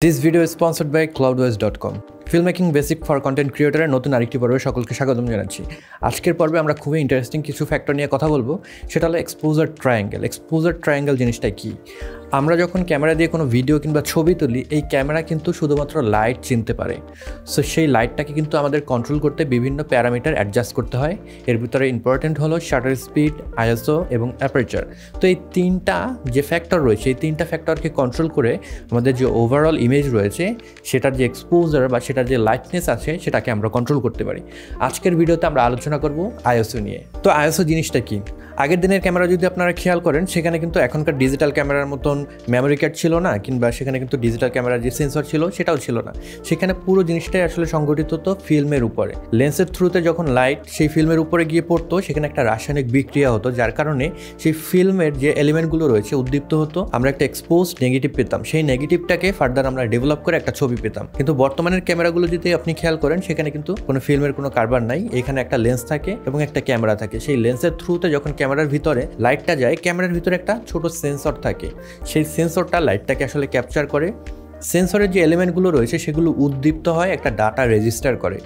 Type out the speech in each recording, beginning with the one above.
This video is sponsored by cloudways.com. Filmmaking Basic for Content Creator এর নতুন আরেকটি পর্বে সকলকে স্বাগতম জানাচ্ছি। আজকের পর্বে আমরা খুবই ইন্টারেস্টিং কিছু ফ্যাক্টর নিয়ে কথা বলবো, সেটা হলো এক্সপোজার ট্রায়াঙ্গেল। এক্সপোজার ট্রায়াঙ্গেল জিনিসটা কি? আমরা যখন ক্যামেরা দিয়ে কোনো ভিডিও কিংবা ছবি তুলি, এই ক্যামেরা কিন্তু শুধুমাত্র লাইট চিনতে পারে। সো সেই লাইটটাকে কিন্তু আমাদের কন্ট্রোল করতে বিভিন্ন প্যারামিটার অ্যাডজাস্ট করতে হয়। এর ভিতরে ইম্পর্টেন্ট হলো শাটার স্পিড, আইএসও এবং অ্যাপারচার। তো এই তিনটা যে ফ্যাক্টর রয়েছে, এই তিনটা ফ্যাক্টরকে কন্ট্রোল করে আমাদের যে ওভারঅল ইমেজ রয়েছে, সেটার যে এক্সপোজার বা সেটার যে লাইটনেস আছে, সেটাকে আমরা কন্ট্রোল করতে পারি। আজকের ভিডিওতে আমরা আলোচনা করব আইএসও নিয়ে। তো আইএসও জিনিসটা কি? আগের দিনের ক্যামেরা যদি আপনারা খেয়াল করেন, সেখানে কিন্তু এখনকার ডিজিটাল ক্যামেরার মতন মেমোরি কার্ড ছিল না, কিংবা সেখানে কিন্তু ডিজিটাল ক্যামেরার যে সেন্সর ছিল সেটাও ছিল না। সেখানে পুরো জিনিসটাই আসলে সংগঠিত হতো ফিল্মের উপরে। লেন্সের থ্রুতে যখন লাইট সেই ফিল্মের উপরে গিয়ে পড়তো, সেখানে একটা রাসায়নিক বিক্রিয়া হতো, যার কারণে সেই ফিল্মের যে এলিমেন্টগুলো রয়েছে উদ্দীপ্ত হতো, আমরা একটা এক্সপোজ নেগেটিভ পেতাম। সেই নেগেটিভটাকে ফার্দার আমরা ডেভেলপ করে একটা ছবি পেতাম। কিন্তু বর্তমানের ক্যামেরাগুলো যদি আপনি খেয়াল করেন, সেখানে কিন্তু কোনো ফিল্মের কোনো কারবার নাই। এখানে একটা লেন্স থাকে এবং একটা ক্যামেরা থাকে। সেই লেন্সের থ্রুতে যখন ক্যামেরার ভিতরে লাইটটা যায়, ক্যামেরার ভিতরে একটা ছোট সেন্সর থাকে। সেই সেন্সরটা লাইটটাকে আসলে ক্যাপচার করে। সেন্সরের যে এলিমেন্টগুলো রয়েছে সেগুলো উদ্দীপ্ত হয়, একটা ডাটা রেজিস্টার করে।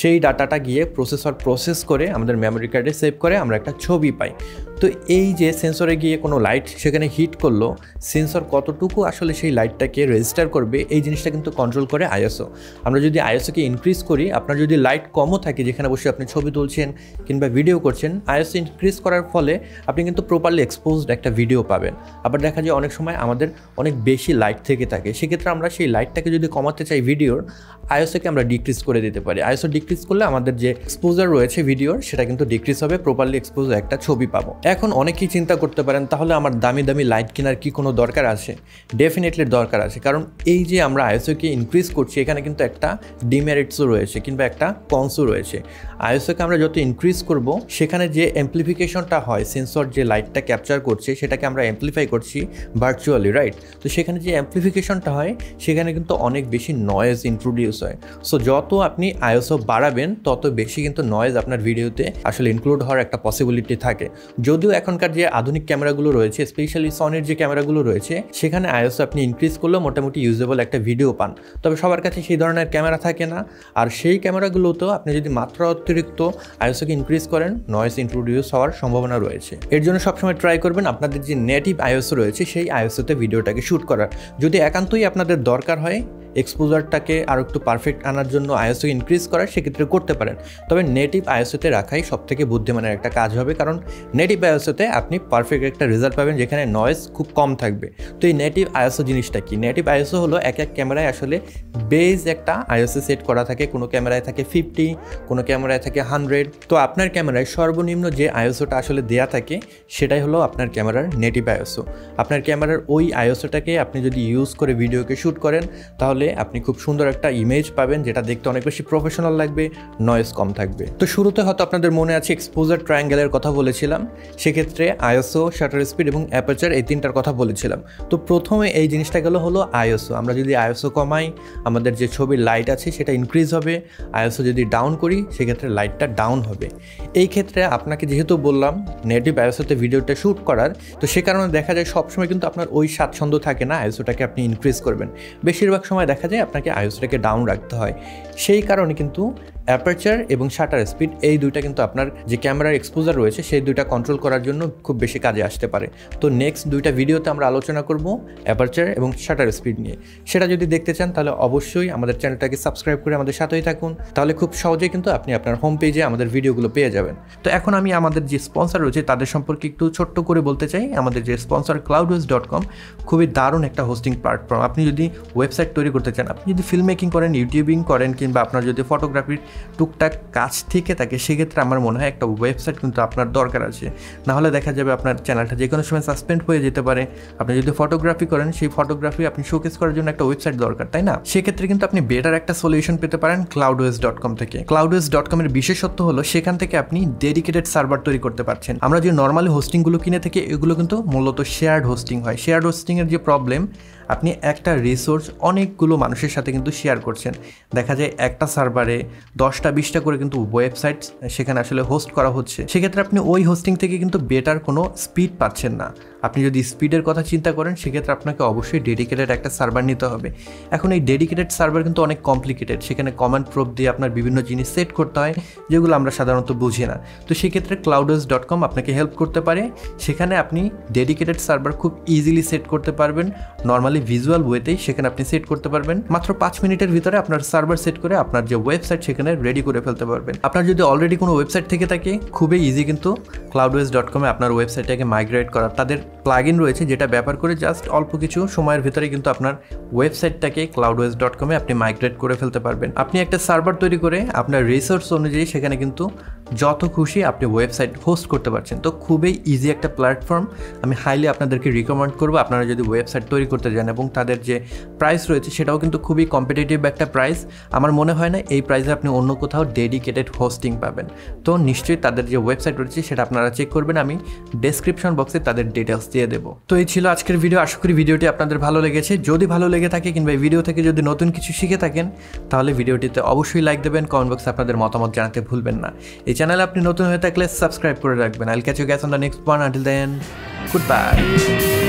সেই ডাটাটা গিয়ে প্রসেসর প্রসেস করে আমাদের মেমোরি কার্ডে সেভ করে, আমরা একটা ছবি পাই। তো এই যে সেন্সরে গিয়ে কোনো লাইট সেখানে হিট করলো, সেন্সর কতটুকু আসলে সেই লাইটটাকে রেজিস্টার করবে, এই জিনিসটা কিন্তু কন্ট্রোল করে আইএসও। আমরা যদি আইএসওকে ইনক্রিজ করি, আপনার যদি লাইট কমও থাকে, যেখানে বসে আপনি ছবি তুলছেন কিংবা ভিডিও করছেন, আইএসও ইনক্রিজ করার ফলে আপনি কিন্তু প্রপারলি এক্সপোজড একটা ভিডিও পাবেন। আবার দেখা যায় অনেক সময় আমাদের অনেক বেশি লাইট থেকে থাকে, সেক্ষেত্রে আমরা সেই লাইটটাকে যদি কমাতে চাই ভিডিওর, আইএসওকে আমরা ডিক্রিজ করে দিতে পারি। আইএসও ডিক্রিজ করলে আমাদের যে এক্সপোজার রয়েছে ভিডিওর, সেটা কিন্তু ডিক্রিজ হবে, প্রপারলি এক্সপোজ একটা ছবি পাবো। এখন অনেকেই চিন্তা করতে পারেন, তাহলে আমার দামি দামি লাইট কেনার কি কোনো দরকার আছে? ডেফিনেটলি দরকার আছে, কারণ এই যে আমরা আইএসওকে ইনক্রিজ করছি, এখানে কিন্তু একটা ডিমেরিটসও রয়েছে কিংবা একটা কনসও রয়েছে। আইএসওকে আমরা যত ইনক্রিজ করব, সেখানে যে অ্যাম্প্লিফিকেশনটা হয়, সেন্সর যে লাইটটা ক্যাপচার করছে সেটাকে আমরা অ্যাম্প্লিফাই করছি ভার্চুয়ালি, রাইট? তো সেখানে যে অ্যাম্প্লিফিকেশনটা হয়, সেখানে কিন্তু অনেক বেশি নয়েজ ইন্ট্রোডিউস হয়। সো যত আপনি আইএসও বাড়াবেন, তত বেশি কিন্তু নয়েজ আপনার ভিডিওতে আসলে ইনক্লুড হওয়ার একটা পসিবিলিটি থাকে। যদিও এখনকার যে আধুনিক ক্যামেরাগুলো রয়েছে, স্পেশালি সনির যে ক্যামেরাগুলো রয়েছে, সেখানে আইএসও আপনি ইনক্রিজ করলেও মোটামুটি ইউজেবল একটা ভিডিও পান। তবে সবার কাছে সেই ধরনের ক্যামেরা থাকে না, আর সেই ক্যামেরাগুলোতেও আপনি যদি মাত্রা অতিরিক্ত আইএসওকে ইনক্রিজ করেন, নয়েজ ইন্ট্রোডিউস হওয়ার সম্ভাবনা রয়েছে। এর জন্য সবসময় ট্রাই করবেন আপনাদের যে নেটিভ আইএসও রয়েছে, সেই আইএসওতে ভিডিওটাকে শ্যুট করার। যদি একান্তই আপনাদের দরকার হয় এক্সপোজারটাকে আরও একটু পারফেক্ট আনার জন্য আইএসও ইনক্রিজ করার, সেক্ষেত্রে করতে পারেন। তবে নেটিভ আইএসওতে রাখাই সবথেকে বুদ্ধিমানের একটা কাজ হবে, কারণ নেটিভ আইএসওতে আপনি পারফেক্ট একটা রেজাল্ট পাবেন, যেখানে নয়েজ খুব কম থাকবে। তো এই নেটিভ আইএসও জিনিসটা কি? নেটিভ আইএসও হলো এক এক ক্যামেরায় আসলে বেজ একটা আইএসও সেট করা থাকে। কোনো ক্যামেরায় থাকে 50, কোনো ক্যামেরায় থাকে 100। তো আপনার ক্যামেরায় সর্বনিম্ন যে আইএসওটা আসলে দেয়া থাকে, সেটাই হলো আপনার ক্যামেরার নেটিভ আইএসও। আপনার ক্যামেরার ওই আইএসওটাকে আপনি যদি ইউজ করে ভিডিওকে শ্যুট করেন, তাহলে আপনি খুব সুন্দর একটা ইমেজ পাবেন, যেটা দেখতে অনেক বেশি প্রফেশনাল লাগবে, নয়েজ কম থাকবে। তো শুরুতে হয়তো আপনাদের মনে আছে এক্সপোজার ট্রায়াঙ্গেলের কথা বলেছিলাম, সেক্ষেত্রে আইএসও, শাটার স্পিড এবং অ্যাপারচার, এই তিনটার কথা বলেছিলাম। তো প্রথমে এই জিনিসটা হলো আইএসও। আমরা যদি আইএসও কমাই, আমাদের যে ছবির লাইট আছে সেটা ইনক্রিজ হবে। আইএসও যদি ডাউন করি, সেক্ষেত্রে লাইটটা ডাউন হবে। এই ক্ষেত্রে আপনাকে যেহেতু বললাম নেটিভ আইএসওতে ভিডিওটা শ্যুট করার, তো সে কারণে দেখা যায় সবসময় কিন্তু আপনার ওই স্বাচ্ছন্দ্য থাকে না আইএসওটাকে আপনি ইনক্রিজ করবেন। বেশিরভাগ সময় দেখা যায় আপনাকে আইএসওটাকে ডাউন রাখতে হয়। সেই কারণে কিন্তু অ্যাপারচার এবং শাটার স্পিড, এই দুইটা কিন্তু আপনার যে ক্যামেরার এক্সপোজার রয়েছে, সেই দুইটা কন্ট্রোল করার জন্য খুব বেশি কাজে আসতে পারে। তো নেক্সট দুইটা ভিডিওতে আমরা আলোচনা করব অ্যাপারচার এবং শাটার স্পিড নিয়ে। সেটা যদি দেখতে চান, তাহলে অবশ্যই আমাদের চ্যানেলটাকে সাবস্ক্রাইব করে আমাদের সাথেই থাকুন, তাহলে খুব সহজেই কিন্তু আপনি আপনার হোম পেজে আমাদের ভিডিওগুলো পেয়ে যাবেন। তো এখন আমি আমাদের যে স্পন্সর রয়েছে তাদের সম্পর্কে একটু ছোট্ট করে বলতে চাই। আমাদের যে স্পন্সর cloudways.com, খুবই দারুণ একটা হোস্টিং প্ল্যাটফর্ম। আপনি যদি ওয়েবসাইট তৈরি করতে চান, আপনি যদি ফিল্ম মেকিং করেন, ইউটিউবিং করেন, কিংবা আপনার যদি ফটোগ্রাফির টুকটাক কাজ থেকে থাকে, সেক্ষেত্রে আমার মনে হয় একটা ওয়েবসাইট কিন্তু আপনার দরকার আছে। নাহলে দেখা যাবে আপনার চ্যানেলটা যে কোনো সময় সাসপেন্ড হয়ে যেতে পারে। আপনি যদি ফটোগ্রাফি করেন, সেই ফটোগ্রাফি আপনি শোকেস করার জন্য একটা ওয়েবসাইট দরকার, তাই না? সেক্ষেত্রে কিন্তু আপনি বেটার একটা সলিউশন পেতে পারেন cloudways.com থেকে। cloudways.com এর বিশেষত্ব হলো সেখান থেকে আপনি ডেডিকেটেড সার্ভার তৈরি করতে পারছেন। আমরা যে নর্মালি হোস্টিংগুলো কিনে থেকে, এগুলো কিন্তু মূলত শেয়ার্ড হোস্টিং হয়। শেয়ার্ড হোস্টিংয়ের যে প্রবলেম, আপনি একটা রিসোর্স অনেকগুলো মানুষের সাথে কিন্তু শেয়ার করছেন। দেখা যায় একটা সার্ভারে 10টা-20টা করে কিন্তু ওয়েবসাইট সেখানে আসলে হোস্ট করা হচ্ছে। সেক্ষেত্রে আপনি ওই হোস্টিং থেকে কিন্তু বেটার কোনো স্পিড পাচ্ছেন না। আপনি যদি স্পিডের কথা চিন্তা করেন সেক্ষেত্রে আপনাকে অবশ্যই ডেডিকেটেড একটা সার্ভার নিতে হবে। এখন এই ডেডিকেটেড সার্ভার কিন্তু অনেক কমপ্লিকেটেড, সেখানে কমান্ড প্রম্পট দিয়ে আপনার বিভিন্ন জিনিস সেট করতে হয় যেগুলো আমরা সাধারণত বুঝি না। তো সেক্ষেত্রে cloudways.com আপনাকে হেল্প করতে পারে। সেখানে আপনি ডেডিকেটেড সার্ভার খুব ইজিলি সেট করতে পারবেন, নর্মালি ভিজুয়াল ওয়েতেই সেখানে আপনি সেট করতে পারবেন। মাত্র 5 মিনিটের ভিতরে আপনার সার্ভার সেট করে আপনার যে ওয়েবসাইট সেখানে রেডি করে ফেলতে পারবেন। আপনার যদি অলরেডি কোনো ওয়েবসাইট থেকে থাকে খুবই ইজি কিন্তু cloudways.com আপনার ওয়েবসাইটটাকে মাইগ্রেট করা। তাদের প্লাগইন রয়েছে যেটা ব্যবহার করে জাস্ট অল্প কিছু সময়ের ভিতরে কিন্তু আপনার ওয়েবসাইটটাকে cloudways.com আপনি মাইগ্রেট করে ফেলতে পারবেন। আপনি একটা সার্ভার তৈরি করে আপনার রিসোর্স অনুযায়ী সেখানে কিন্তু যত খুশি আপনি ওয়েবসাইট হোস্ট করতে পারছেন। তো খুবই ইজি একটা প্ল্যাটফর্ম, আমি হাইলি আপনাদেরকে রিকমেন্ড করবো আপনারা যদি ওয়েবসাইট তৈরি করতে যান। এবং তাদের যে প্রাইস রয়েছে সেটাও কিন্তু খুবই কম্পিটিটিভ একটা প্রাইস। আমার মনে হয় না এই প্রাইসে আপনি অন্য কোথাও ডেডিকেটেড হোস্টিং পাবেন। তো নিশ্চয়ই তাদের যে ওয়েবসাইট রয়েছে সেটা আপনারা চেক করবেন, আমি ডেসক্রিপশন বক্সে তাদের ডিটেলস দিয়ে দেবো। তো এই ছিল আজকের ভিডিও, আশা করি ভিডিওটি আপনাদের ভালো লেগেছে। যদি ভালো লেগে থাকে কিংবা এই ভিডিও থেকে যদি নতুন কিছু শিখে থাকেন তাহলে ভিডিওটিতে অবশ্যই লাইক দেবেন, কমেন্ট বক্সে আপনাদের মতামত জানাতে ভুলবেন না। এই চ্যানেলে আপনি নতুন হয়ে থাকলে সাবস্ক্রাইব করে রাখবেন। I'll catch you guys on the next one. Until then, goodbye.